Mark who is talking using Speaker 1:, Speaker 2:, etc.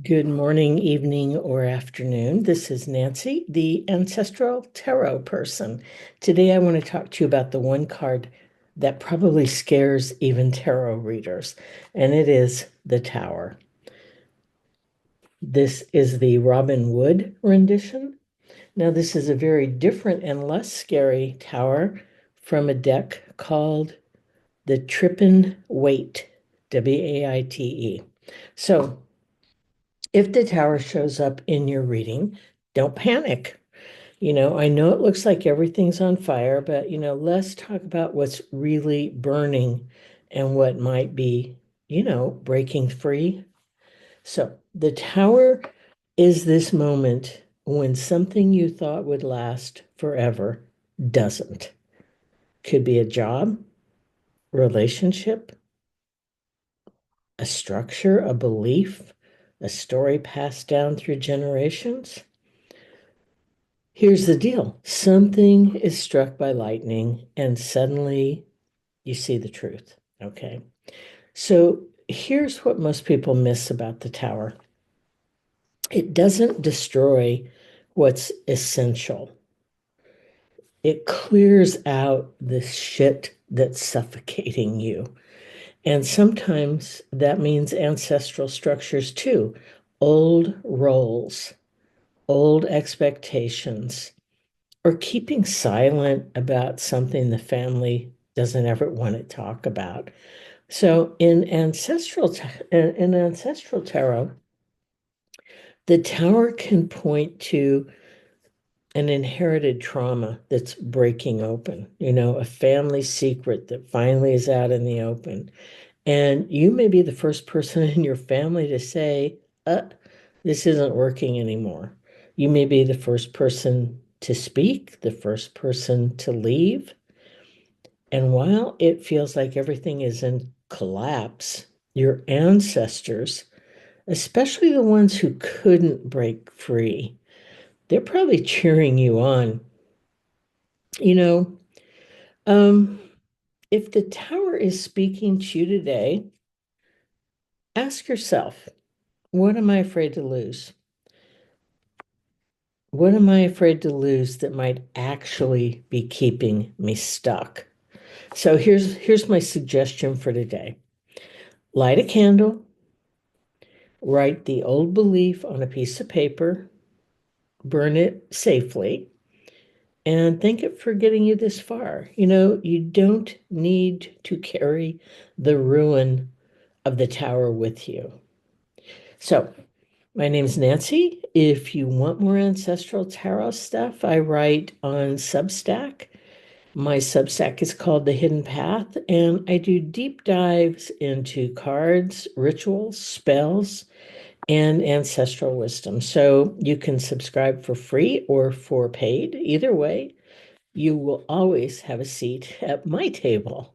Speaker 1: Good morning, evening, or afternoon. This is Nancy, the Ancestral Tarot person. Today, I want to talk to you about the one card that probably scares even tarot readers, and it is the Tower. This is the Robin Wood rendition. Now, this is a very different and less scary tower from a deck called the Trippin' Wait, Waite. So, if the tower shows up in your reading, don't panic. I know it looks like everything's on fire, but let's talk about what's really burning and what might be, breaking free. So, the tower is this moment when something you thought would last forever doesn't. Could be a job, relationship, a structure, a belief, a story passed down through generations. Here's the deal. Something is struck by lightning and suddenly you see the truth. Okay. So here's what most people miss about the tower. It doesn't destroy what's essential. It clears out the shit that's suffocating you. And sometimes that means ancestral structures too, old roles, old expectations, or keeping silent about something the family doesn't ever want to talk about. So in ancestral tarot, the tower can point to an inherited trauma that's breaking open, a family secret that finally is out in the open. And you may be the first person in your family to say, this isn't working anymore. You may be the first person to speak, the first person to leave. And while it feels like everything is in collapse, your ancestors, especially the ones who couldn't break free, they're probably cheering you on. You know, um, if the tower is speaking to you today, ask yourself, what am I afraid to lose? What am I afraid to lose that might actually be keeping me stuck? So here's my suggestion for today. Light a candle, write the old belief on a piece of paper, burn it safely, and thank it for getting you this far. You don't need to carry the ruin of the tower with you. So, my name's Nancy. If you want more ancestral tarot stuff, I write on Substack. My Substack is called The Hidden Path, and I do deep dives into cards, rituals, spells, and ancestral wisdom. So you can subscribe for free or for paid. Either way, you will always have a seat at my table.